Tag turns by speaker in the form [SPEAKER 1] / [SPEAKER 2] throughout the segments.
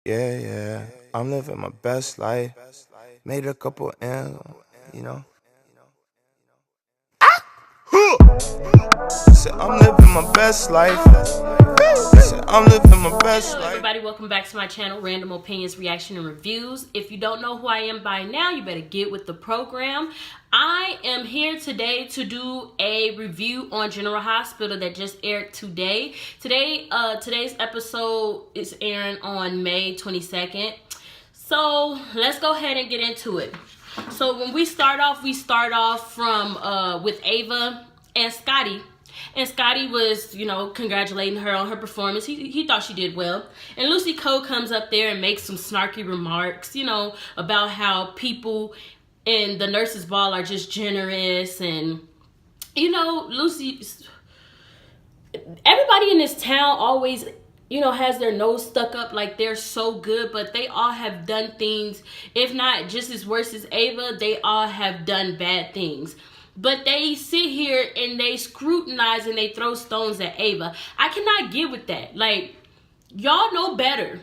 [SPEAKER 1] Yeah, yeah. I'm living my best life. Made a couple ends, you know. Said I'm living my best life. Said I'm living my best
[SPEAKER 2] Hello
[SPEAKER 1] life.
[SPEAKER 2] everybody, welcome back to my channel, Random Opinions, Reaction, and Reviews. If you don't know who I am by now, you better get with the program. I am here today to do a review on General Hospital that just aired today. Today's episode is airing on May 22nd. So let's go ahead and get into it. So when we start off from with Ava and Scotty. And Scotty was, congratulating her on her performance. He thought she did well. And Lucy Coe comes up there and makes some snarky remarks, about how people in the nurses' ball are just generous. And, Lucy, everybody in this town always, has their nose stuck up like they're so good, but they all have done things, if not just as worse as Ava, they all have done bad things. But they sit here and they scrutinize and they throw stones at Ava. I cannot get with that. Like, y'all know better.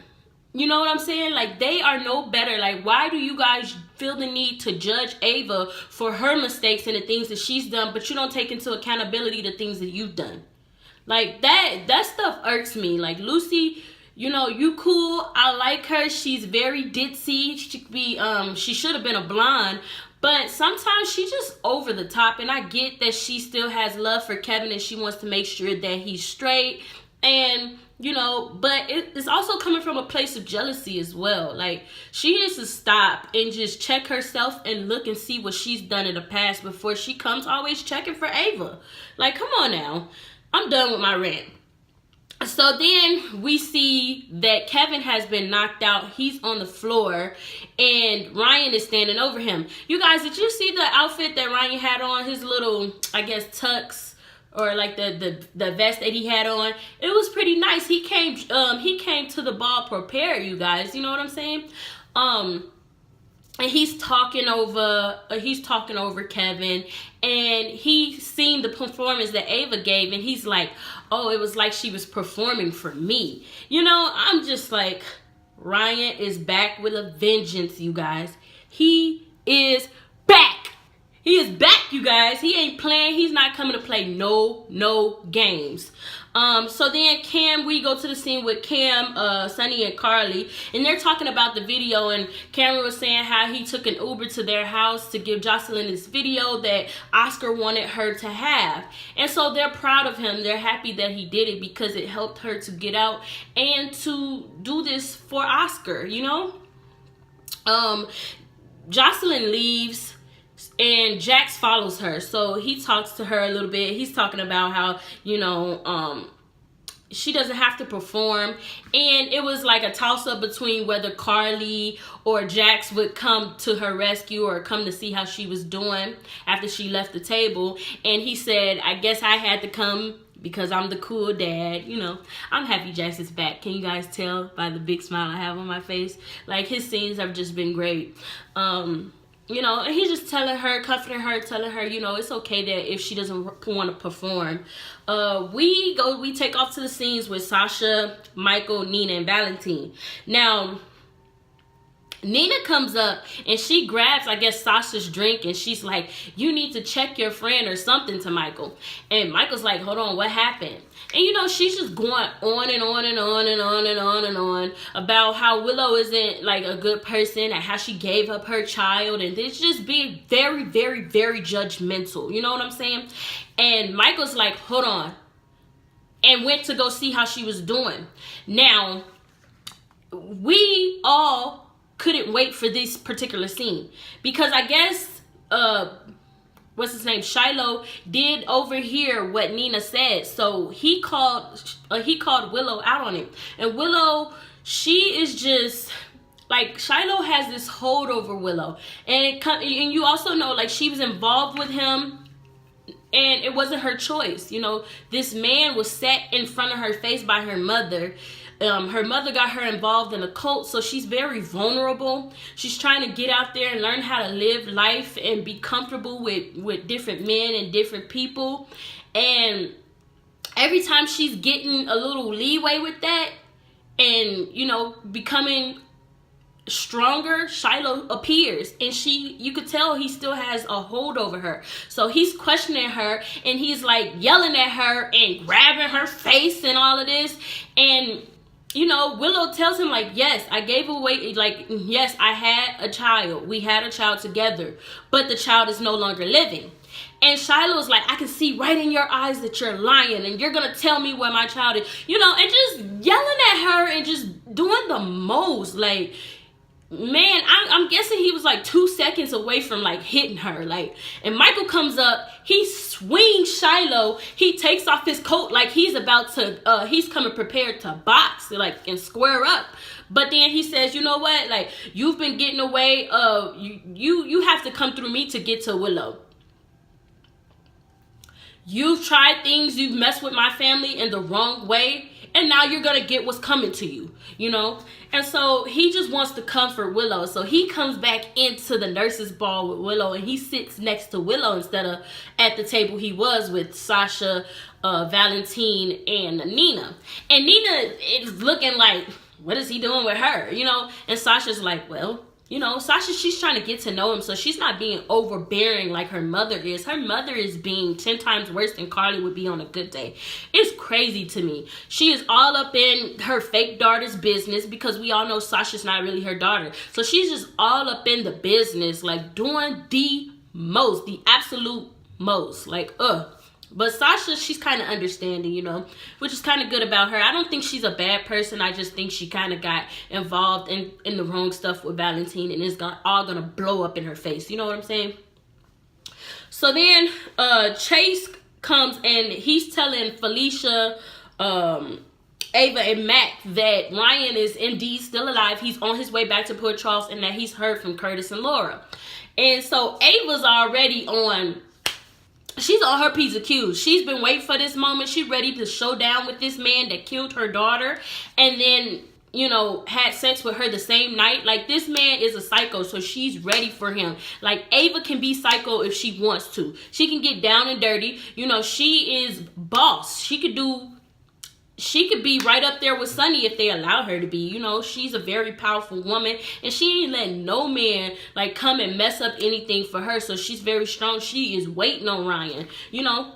[SPEAKER 2] You know what I'm saying? Like, they are no better. Like, why do you guys feel the need to judge Ava for her mistakes and the things that she's done, but you don't take into accountability the things that you've done? Like, that stuff irks me. Like, Lucy, you cool. I like her. She's very ditzy. She should have been a blonde. But sometimes she just over the top. And I get that she still has love for Kevin and she wants to make sure that he's straight. And, but it's also coming from a place of jealousy as well. Like, she needs to stop and just check herself and look and see what she's done in the past before she comes always checking for Ava. Like, come on now. I'm done with my rant. So then we see that Kevin has been knocked out. He's on the floor and Ryan is standing over him. You guys, did you see the outfit that Ryan had on? His little, I guess, tux, or like the vest that he had on. It was pretty nice. He came to the ball prepared, you guys. You know what I'm saying? And he's talking over Kevin, and he's seen the performance that Ava gave, and he's like, oh, it was like she was performing for me. I'm just like, Ryan is back with a vengeance, you guys. He is back. He is back, you guys. He ain't playing. He's not coming to play no games. So then we go to the scene with Cam, Sonny, and Carly, and they're talking about the video, and Cameron was saying how he took an Uber to their house to give Jocelyn this video that Oscar wanted her to have. And so they're proud of him. They're happy that he did it because it helped her to get out and to do this for Oscar, Jocelyn leaves and Jax follows her. So he talks to her a little bit. He's talking about how, she doesn't have to perform. And it was like a toss-up between whether Carly or Jax would come to her rescue or come to see how she was doing after she left the table. And he said, I guess I had to come because I'm the cool dad. I'm happy Jax is back. Can you guys tell by the big smile I have on my face? Like, his scenes have just been great. And he's just telling her, comforting her, telling her, it's okay that if she doesn't want to perform. We take off to the scenes with Sasha, Michael, Nina, and Valentine. Now, Nina comes up and she grabs, I guess, Sasha's drink, and she's like, you need to check your friend or something to Michael. And Michael's like, hold on, what happened? And she's just going on and on and on and on and on and on about how Willow isn't like a good person and how she gave up her child, and it's just being very, very, very judgmental. You know what I'm saying? And Michael's like, hold on, and went to go see how she was doing. Now, we all couldn't wait for this particular scene because I guess what's his name, Shiloh, did overhear what Nina said. So he called Willow out on it. And Willow, she is just like, Shiloh has this hold over Willow, and you also know, like, she was involved with him. And it wasn't her choice. This man was set in front of her face by her mother. Her mother got her involved in a cult, so she's very vulnerable. She's trying to get out there and learn how to live life and be comfortable with different men and different people. And every time she's getting a little leeway with that, and, you know, becoming stronger, Shiloh appears, and you could tell he still has a hold over her. So he's questioning her, and he's like yelling at her and grabbing her face and all of this. And, you know, Willow tells him, like, yes, I gave away, like, yes, I had a child. We had a child together, but the child is no longer living. And Shiloh's like, I can see right in your eyes that you're lying, and you're gonna tell me where my child is, you know, and just yelling at her and just doing the most. Like, man, I'm guessing he was like 2 seconds away from like hitting her. Like, and Michael comes up, he swings Shiloh, he takes off his coat like he's about to he's coming prepared to box, like, and square up. But then he says, you know what, like, you've been getting away, you have to come through me to get to Willow. You've tried things, you've messed with my family in the wrong way, and now you're gonna get what's coming to you, you know? And so he just wants to comfort Willow. So he comes back into the nurses' ball with Willow, and he sits next to Willow instead of at the table he was with Sasha, Valentine, and Nina. And Nina is looking like, what is he doing with her, you know? And Sasha's like, well, you know, Sasha, she's trying to get to know him, so she's not being overbearing like her mother is. Her mother is being 10 times worse than Carly would be on a good day. It's crazy to me. She is all up in her fake daughter's business, because we all know Sasha's not really her daughter. So she's just all up in the business, like doing the most, the absolute most. Like, But Sasha, she's kind of understanding, you know, which is kind of good about her. I don't think she's a bad person. I just think she kind of got involved in the wrong stuff with Valentine, and it's all going to blow up in her face. You know what I'm saying? So then Chase comes, and he's telling Felicia, Ava, and Mac that Ryan is indeed still alive. He's on his way back to Port Charles, and that he's heard from Curtis and Laura. And so Ava's already she's on her P's and Q's. She's been waiting for this moment. She's ready to show down with this man that killed her daughter and then, you know, had sex with her the same night. Like, this man is a psycho, so she's ready for him. Like, Ava can be psycho if she wants to. She can get down and dirty. You know, she is boss. She could be right up there with Sonny if they allow her to be. You know, she's a very powerful woman, and she ain't letting no man like come and mess up anything for her. So she's very strong. She is waiting on Ryan, you know.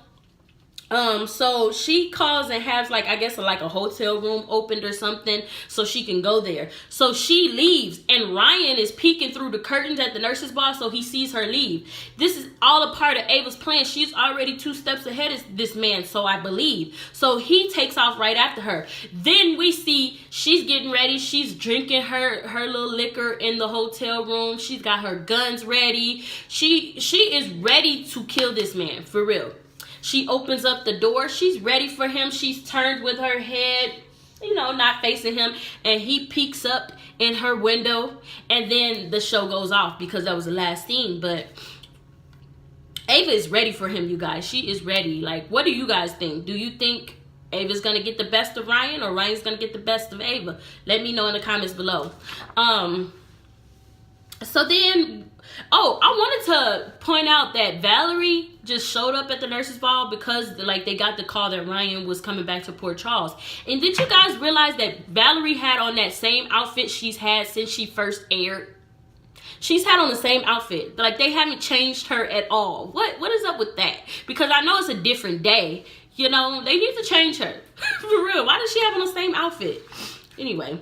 [SPEAKER 2] So she calls and has like, I guess like a hotel room opened or something so she can go there. So she leaves, and Ryan is peeking through the curtains at the nurse's ball, so he sees her leave. This is all a part of Ava's plan. She's already 2 steps ahead of this man, so I believe. So he takes off right after her. Then we see she's getting ready. She's drinking her little liquor in the hotel room. She's got her guns ready. She is ready to kill this man, for real. She opens up the door. She's ready for him. She's turned with her head, you know, not facing him. And he peeks up in her window. And then the show goes off because that was the last scene. But Ava is ready for him, you guys. She is ready. Like, what do you guys think? Do you think Ava's going to get the best of Ryan, or Ryan's going to get the best of Ava? Let me know in the comments below. So then, I wanted to point out that Valerie just showed up at the nurse's ball because like they got the call that Ryan was coming back to Port Charles. And did you guys realize that Valerie had on that same outfit she's had since she first aired? She's had on the same outfit. Like, they haven't changed her at all. What is up with that? Because I know it's a different day. You know, they need to change her. For real. Why does she have on the same outfit? Anyway.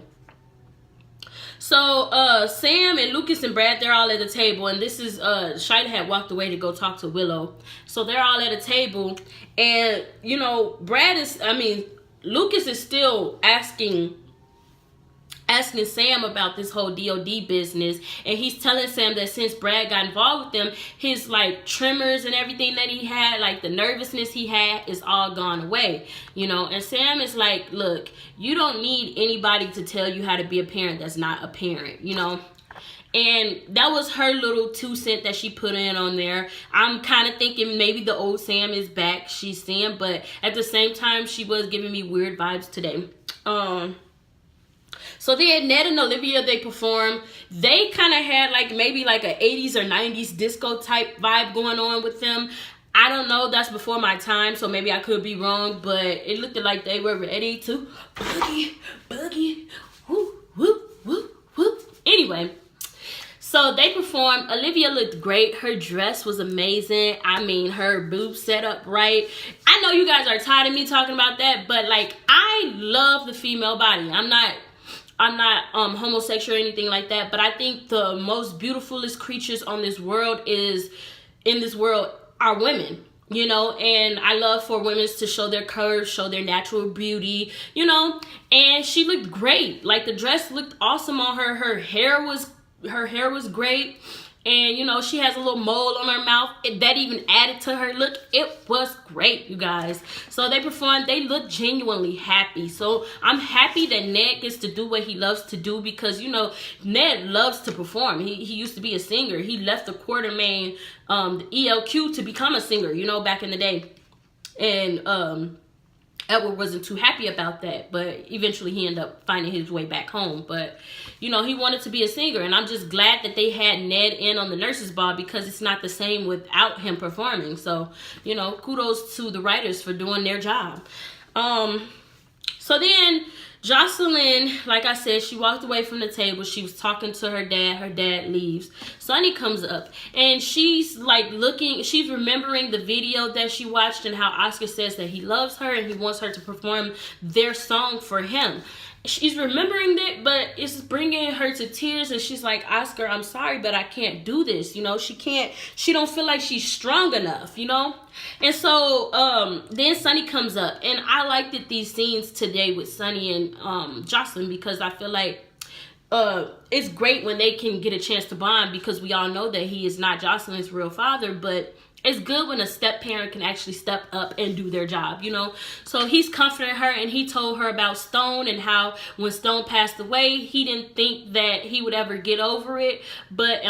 [SPEAKER 2] So, Sam and Lucas and Brad, they're all at the table. And this is, Shiloh had walked away to go talk to Willow. So, they're all at a table. And, you know, Lucas is still asking Sam about this whole DOD business, and he's telling Sam that since Brad got involved with them, his like tremors and everything that he had, like the nervousness he had, is all gone away, you know. And Sam is like, look, you don't need anybody to tell you how to be a parent that's not a parent, you know. And that was her little 2 cents that she put in on there. I'm kind of thinking maybe the old Sam is back, she's Sam, but at the same time, she was giving me weird vibes today. So then Ned and Olivia, they performed. They kind of had like maybe like a 80s or 90s disco type vibe going on with them. I don't know. That's before my time, so maybe I could be wrong. But it looked like they were ready to boogie, woo, woo, woo, woo. Anyway, so they performed. Olivia looked great. Her dress was amazing. I mean, her boobs set up right. I know you guys are tired of me talking about that, but like, I love the female body. I'm not homosexual or anything like that, but I think the most beautifulest creatures in this world are women, you know, and I love for women to show their curves, show their natural beauty, you know, and she looked great. Like, the dress looked awesome on her. Her hair was great. And, you know, she has a little mole on her mouth. That even added to her look. It was great, you guys. So they performed. They looked genuinely happy. So I'm happy that Ned gets to do what he loves to do, because, you know, Ned loves to perform. He used to be a singer. He left the Quartermaine, the ELQ, to become a singer, you know, back in the day. And Edward wasn't too happy about that, but eventually he ended up finding his way back home. But, you know, he wanted to be a singer, and I'm just glad that they had Ned in on the Nurses Ball, because it's not the same without him performing. So, you know, kudos to the writers for doing their job. So then Jocelyn, like I said, she walked away from the table. She was talking to her dad. Her dad leaves. Sonny comes up, and she's like she's remembering the video that she watched and how Oscar says that he loves her and he wants her to perform their song for him. She's remembering that, but it's bringing her to tears, and she's like, Oscar, I'm sorry, but I can't do this. You know, she don't feel like she's strong enough, you know? And so then Sonny comes up, and I liked these scenes today with Sonny and Jocelyn, because I feel like it's great when they can get a chance to bond, because we all know that he is not Jocelyn's real father, but it's good when a step parent can actually step up and do their job, you know? So he's comforting her, and he told her about Stone and how when Stone passed away, he didn't think that he would ever get over it, but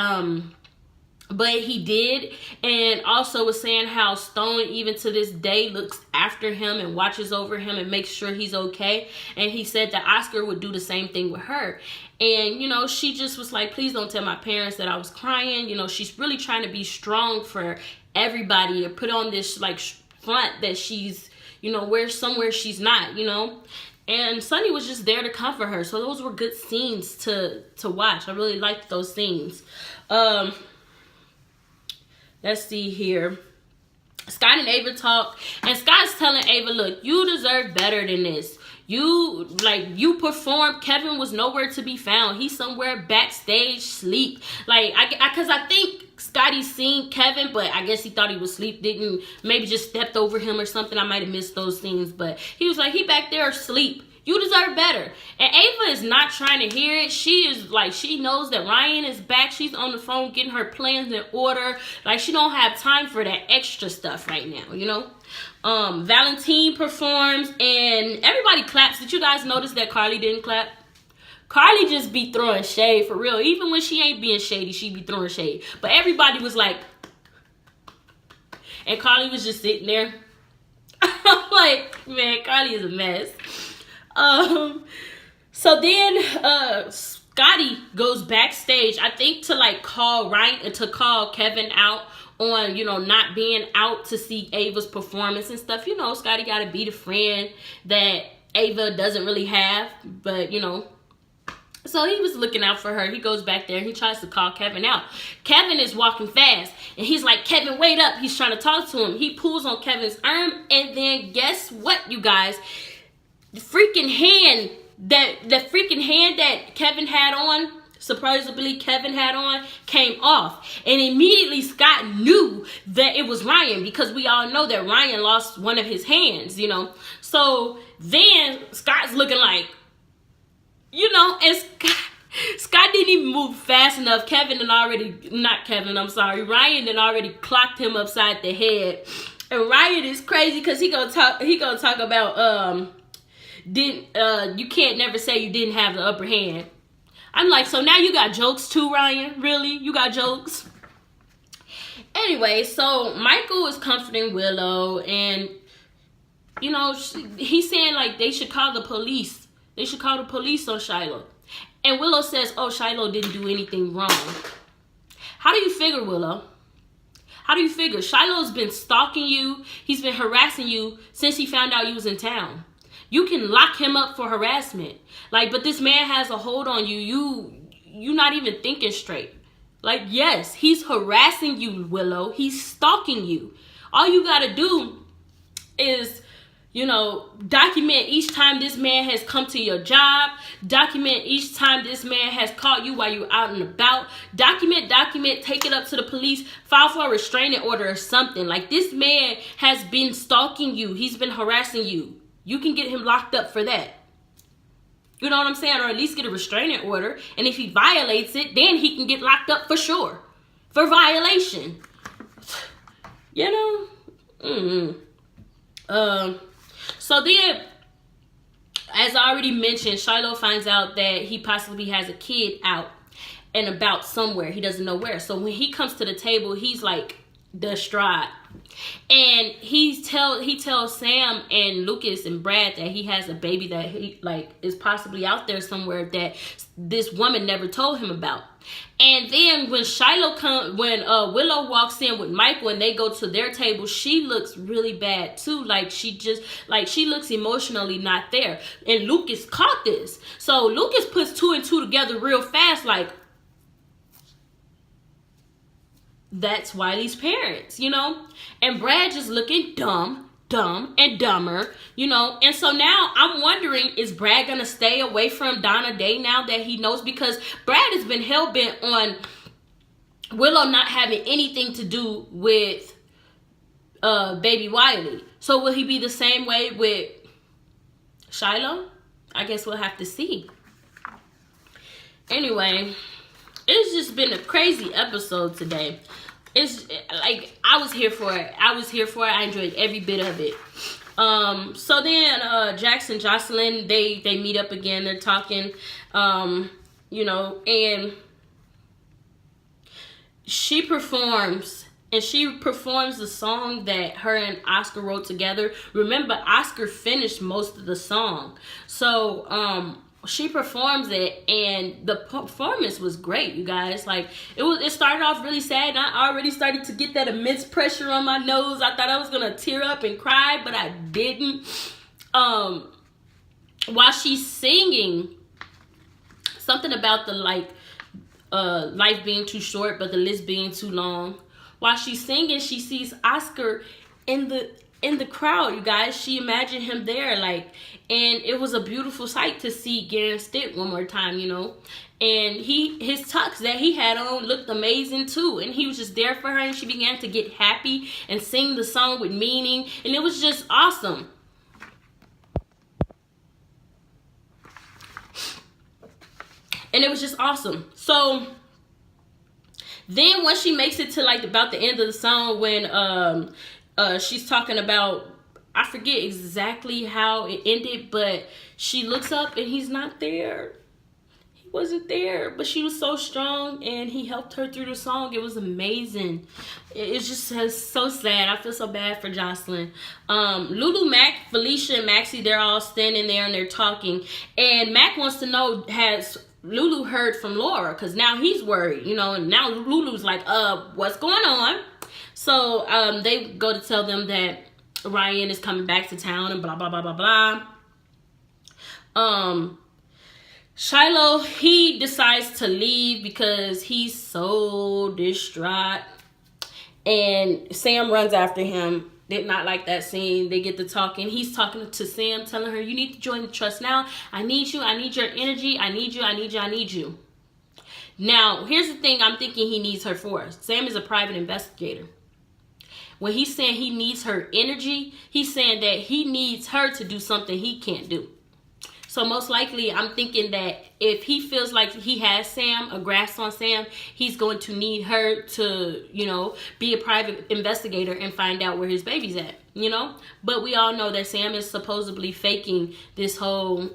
[SPEAKER 2] he did. And also was saying how Stone, even to this day, looks after him and watches over him and makes sure he's okay. And he said that Oscar would do the same thing with her. And, you know, she just was like, please don't tell my parents that I was crying. You know, she's really trying to be strong for everybody, or put on this like front that she's, you know, somewhere she's not, you know. And Sonny was just there to comfort her. So those were good scenes to watch. I really liked those scenes. Let's see here. Scott and Ava talk, and Scott's telling Ava, look, you deserve better than this. You performed. Kevin was nowhere to be found. He's somewhere backstage sleep. Like, because I think Scotty seen Kevin, but I guess he thought he was asleep, maybe just stepped over him or something. I might have missed those scenes, but he was like, he back there asleep. You deserve better. And Ava is not trying to hear it. She is like, she knows that Ryan is back. She's on the phone getting her plans in order. Like, she don't have time for that extra stuff right now, you know? Valentine performs, and everybody claps. Did you guys notice that Carly didn't clap? Carly just be throwing shade for real. Even when she ain't being shady, she be throwing shade. But everybody was like, and Carly was just sitting there. I'm like, man, Carly is a mess. So then Scotty goes backstage, I think to like call Kevin out on, you know, not being out to see Ava's performance and stuff. You know, Scotty gotta be the friend that Ava doesn't really have, but you know. So he was looking out for her. He goes back there and he tries to call Kevin out. Kevin is walking fast, and he's like, Kevin, wait up. He's trying to talk to him. He pulls on Kevin's arm, and then guess what, you guys? The freaking hand that Kevin had on, supposedly Kevin had on, came off. And immediately Scott knew that it was Ryan, because we all know that Ryan lost one of his hands, you know. So then Scott's looking like, you know, and Scott didn't even move fast enough. Ryan had already clocked him upside the head. And Ryan is crazy, because he gonna talk about you can't never say you didn't have the upper hand. I'm like, so now you got jokes too, Ryan? Really? You got jokes? Anyway, so Michael is comforting Willow, and you know, he's saying like they should call the police. They should call the police on Shiloh. And Willow says, oh, Shiloh didn't do anything wrong. How do you figure, Willow? How do you figure? Shiloh's been stalking you. He's been harassing you since he found out you was in town. You can lock him up for harassment. Like, but this man has a hold on you. You're not even thinking straight. Like, yes, he's harassing you, Willow. He's stalking you. All you gotta do is, you know, document each time this man has come to your job. Document each time this man has caught you while you're out and about. Document, take it up to the police. File for a restraining order or something. Like, this man has been stalking you. He's been harassing you. You can get him locked up for that. You know what I'm saying? Or at least get a restraining order. And if he violates it, then he can get locked up for sure. For violation. You know? So then, as I already mentioned, Shiloh finds out that he possibly has a kid out and about somewhere. He doesn't know where. So when he comes to the table, he's like distraught. And he tells Sam and Lucas and Brad that he has a baby that he like is possibly out there somewhere that this woman never told him about. And then when Willow walks in with Michael and they go to their table, she looks really bad too. Like she looks emotionally not there. And Lucas caught this. So Lucas puts 2 and 2 together real fast, like, that's Wiley's parents, you know? And Brad just looking dumb and dumber, you know? And so now I'm wondering, is Brad gonna stay away from Donna Day now that he knows? Because Brad has been hell-bent on Willow not having anything to do with baby Wiley. So will he be the same way with Shiloh? I guess we'll have to see. Anyway, it's just been a crazy episode today. It's like I was here for it. I enjoyed every bit of it. So then Jackson, Jocelyn, they meet up again. They're talking, you know, and she performs the song that her and Oscar wrote together. Remember, Oscar finished most of the song. So she performs it, and the performance was great, you guys. Like, it started off really sad, and I already started to get that immense pressure on my nose. I thought I was gonna tear up and cry, but I didn't. While she's singing, something about the life being too short, but the list being too long. While she's singing, she sees Oscar in the crowd, you guys. She imagined him there, like, and it was a beautiful sight to see Garen Stitt one more time, you know. And his tux that he had on looked amazing too, and he was just there for her, and she began to get happy and sing the song with meaning, and it was just awesome. So then when she makes it to like about the end of the song, when she's talking about, I forget exactly how it ended, but she looks up and he's not there. He wasn't there, but she was so strong and he helped her through the song. It was amazing. It's just so sad. I feel so bad for Jocelyn. Lulu, Mac, Felicia, and Maxie, they're all standing there and they're talking. And Mac wants to know, has Lulu heard from Laura? Because now he's worried, you know, and now Lulu's like, what's going on? So they go to tell them that Ryan is coming back to town and blah, blah, blah, blah, blah. Shiloh, he decides to leave because he's so distraught. And Sam runs after him. Did not like that scene. They get to talking. He's talking to Sam, telling her, you need to join the trust now. I need you. I need your energy. I need you. Now, here's the thing I'm thinking he needs her for. Sam is a private investigator. When he's saying he needs her energy, he's saying that he needs her to do something he can't do. So most likely, I'm thinking that if he feels like he has Sam, a grasp on Sam, he's going to need her to, you know, be a private investigator and find out where his baby's at, you know. But we all know that Sam is supposedly faking this whole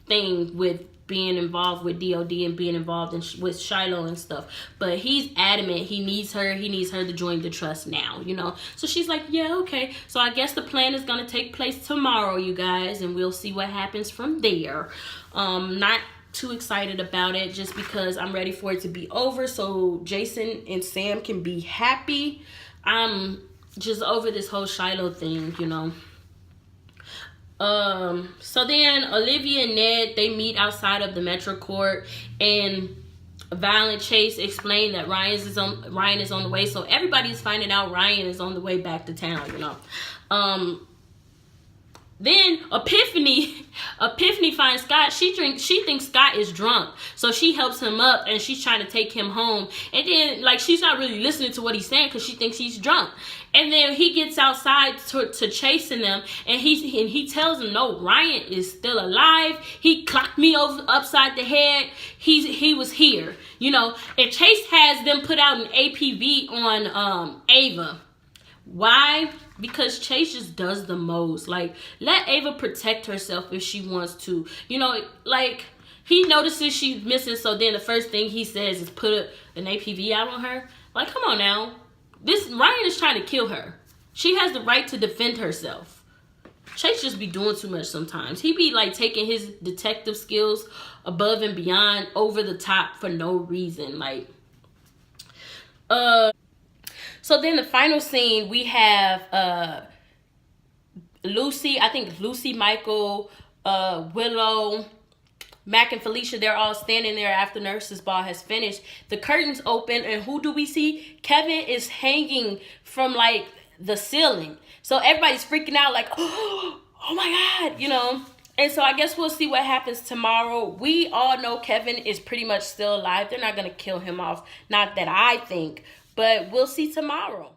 [SPEAKER 2] thing with being involved with DOD and being involved with Shiloh and stuff. But he's adamant he needs her to join the trust now, you know. So she's like, yeah, okay. So I guess the plan is going to take place tomorrow, you guys, and we'll see what happens from there. Not too excited about it just because I'm ready for it to be over so Jason and Sam can be happy. I'm just over this whole Shiloh thing, you know. So then Olivia and Ned, they meet outside of the Metro Court, and Violent Chase explained that Ryan is on the way. So everybody's finding out Ryan is on the way back to town, you know. Then Epiphany finds Scott. She thinks Scott is drunk, so she helps him up and she's trying to take him home. And then like she's not really listening to what he's saying because she thinks he's drunk. And then he gets outside to chasing them, and he tells them, no, Ryan is still alive. He clocked me over upside the head. He was here, you know. And Chase has them put out an APB on Ava. Why? Because Chase just does the most. Like, let Ava protect herself if she wants to. You know, like, he notices she's missing, so then the first thing he says is put an APB out on her. Like, come on now. Ryan is trying to kill her. She has the right to defend herself. Chase just be doing too much sometimes. He be, like, taking his detective skills above and beyond, over the top for no reason. Like, so then the final scene, we have Lucy, I think Lucy, Michael, Willow, Mac and Felicia, they're all standing there after Nurse's Ball has finished. The curtains open, and who do we see? Kevin is hanging from, like, the ceiling. So everybody's freaking out, like, oh my God, you know. And so I guess we'll see what happens tomorrow. We all know Kevin is pretty much still alive. They're not going to kill him off. Not that I think. But we'll see tomorrow.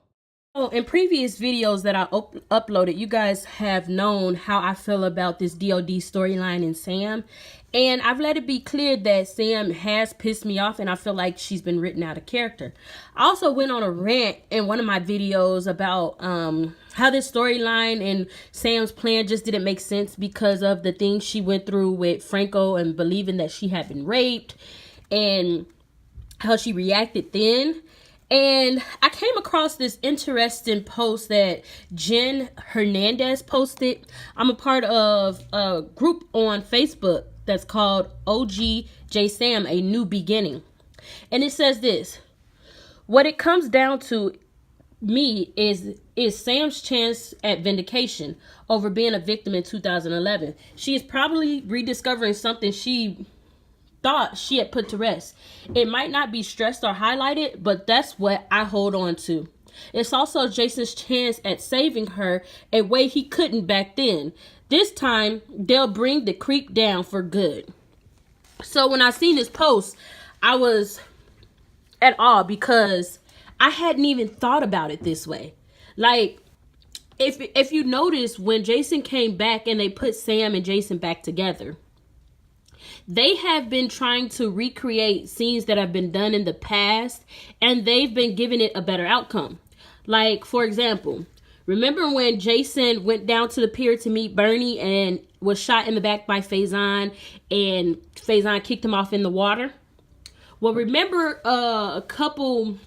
[SPEAKER 2] Oh, in previous videos that I uploaded, you guys have known how I feel about this DOD storyline in Sam. And I've let it be clear that Sam has pissed me off, and I feel like she's been written out of character. I also went on a rant in one of my videos about how this storyline and Sam's plan just didn't make sense because of the things she went through with Franco and believing that she had been raped and how she reacted then. And I came across this interesting post that Jen Hernandez posted. I'm a part of a group on Facebook that's called OG Sam, A New Beginning. And it says this: what it comes down to me is Sam's chance at vindication over being a victim in 2011. She is probably rediscovering something she thought she had put to rest. It might not be stressed or highlighted, but that's what I hold on to. It's also Jason's chance at saving her a way he couldn't back then. This time, they'll bring the creep down for good. So when I seen this post, I was at awe because I hadn't even thought about it this way. Like, if you notice, when Jason came back and they put Sam and Jason back together, they have been trying to recreate scenes that have been done in the past, and they've been giving it a better outcome. Like, for example, remember when Jason went down to the pier to meet Bernie and was shot in the back by Faison, and Faison kicked him off in the water? Well, remember a couple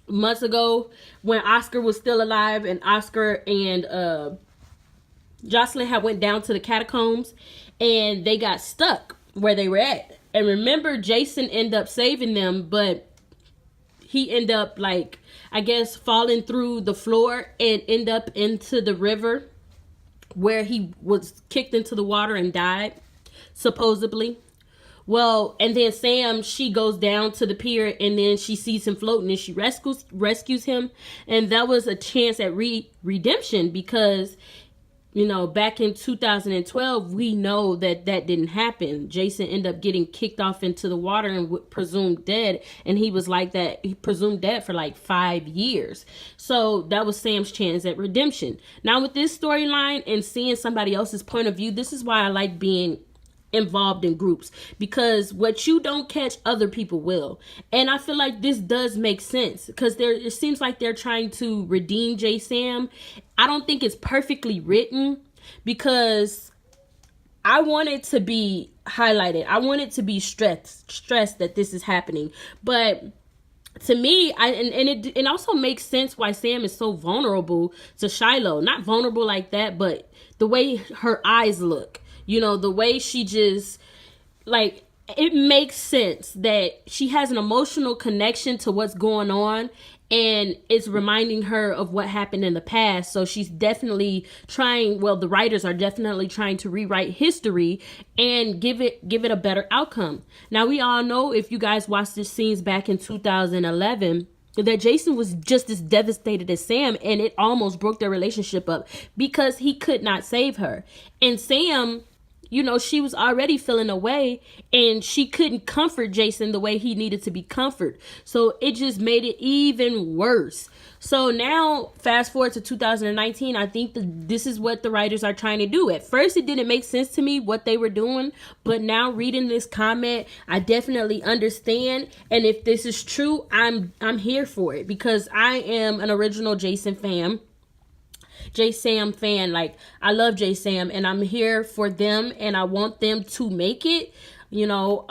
[SPEAKER 2] months ago when Oscar was still alive and Oscar and Jocelyn had went down to the catacombs and they got stuck where they were at. And remember, Jason ended up saving them, but he ended up, like, I guess, falling through the floor and end up into the river where he was kicked into the water and died, supposedly. Well, and then Sam, she goes down to the pier and then she sees him floating and she rescues him. And that was a chance at redemption because, you know, back in 2012, we know that didn't happen. Jason ended up getting kicked off into the water and presumed dead. And he was like that. He presumed dead for like 5 years. So that was Sam's chance at redemption. Now with this storyline and seeing somebody else's point of view, this is why I like being involved in groups, because what you don't catch, other people will. And I feel like this does make sense because it seems like they're trying to redeem J. Sam. I don't think it's perfectly written because I want it to be highlighted. I want it to be stressed that this is happening. But to me, it also makes sense why Sam is so vulnerable to Shiloh. Not vulnerable like that, but the way her eyes look. You know, the way she just like, it makes sense that she has an emotional connection to what's going on, and it's reminding her of what happened in the past. So she's definitely trying, well, the writers are definitely trying to rewrite history and give it a better outcome. Now, we all know, if you guys watched the scenes back in 2011, that Jason was just as devastated as Sam, and it almost broke their relationship up because he could not save her. And Sam, you know, she was already feeling away, and she couldn't comfort Jason the way he needed to be comforted. So it just made it even worse. So now, fast forward to 2019, I think this is what the writers are trying to do. At first, it didn't make sense to me what they were doing, but now reading this comment, I definitely understand. And if this is true, I'm here for it, because I am an original Jason fan. J-Sam fan. Like, I love J-Sam, and I'm here for them, and I want them to make it. You know,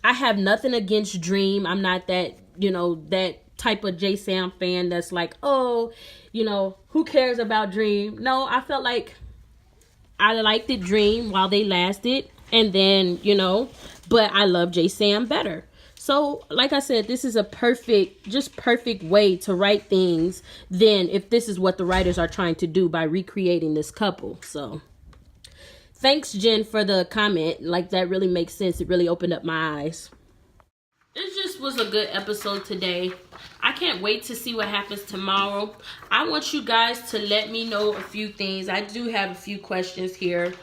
[SPEAKER 2] I have nothing against Dream. I'm not that, you know, that type of J-Sam fan that's like, oh, you know, who cares about Dream? No, I felt like I liked it, Dream, while they lasted, and then, you know, but I love J-Sam better. So, like I said, this is a perfect way to write things than if this is what the writers are trying to do by recreating this couple. So, thanks, Jen, for the comment. Like, that really makes sense. It really opened up my eyes. It just was a good episode today. I can't wait to see what happens tomorrow. I want you guys to let me know a few things. I do have a few questions here.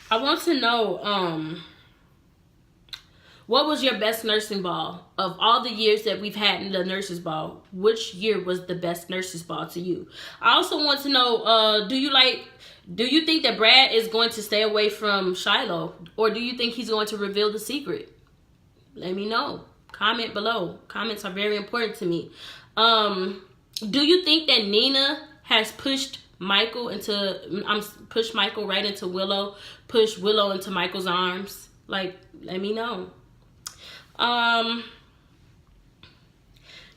[SPEAKER 2] I want to know, what was your best nursing ball? Of all the years that we've had in the nurses ball, which year was the best nurses ball to you? I also want to know, do you think that Brad is going to stay away from Shiloh? Or do you think he's going to reveal the secret? Let me know. Comment below. Comments are very important to me. Do you think that Nina has pushed Michael right into Willow, pushed Willow into Michael's arms? Like, let me know.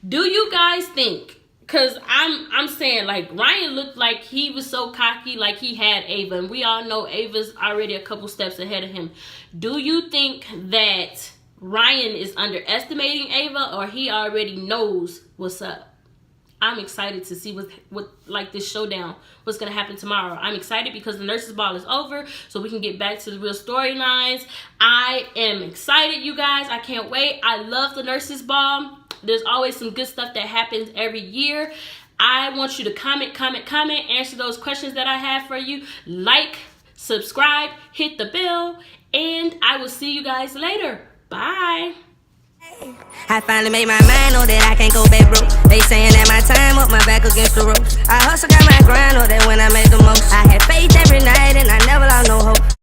[SPEAKER 2] Do you guys think, because I'm saying, like, Ryan looked like he was so cocky, like he had Ava, and we all know Ava's already a couple steps ahead of him. Do you think that Ryan is underestimating Ava, or he already knows what's up? I'm excited to see what like this showdown, what's going to happen tomorrow. I'm excited because the nurses ball is over, so we can get back to the real storylines. I am excited, you guys. I can't wait. I love the nurses ball. There's always some good stuff that happens every year. I want you to comment, answer those questions that I have for you. Like, subscribe, hit the bell, and I will see you guys later. Bye.
[SPEAKER 3] I finally made my mind, know that I can't go back broke. They saying that my time up, my back against the rope. I hustle, got my grind, know that when I make the most. I had faith every night and I never lost no hope.